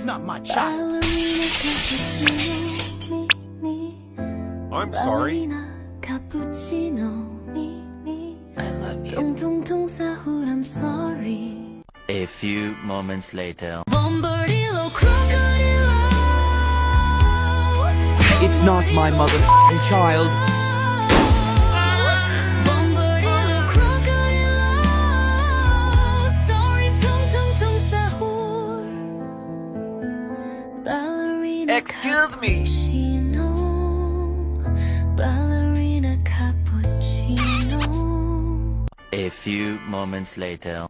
He's not my child. I'm sorry. I love you. I'm sorry. A few moments later. It's not my mother's child. Excuse me. Ballerina cappuccino. A few moments later.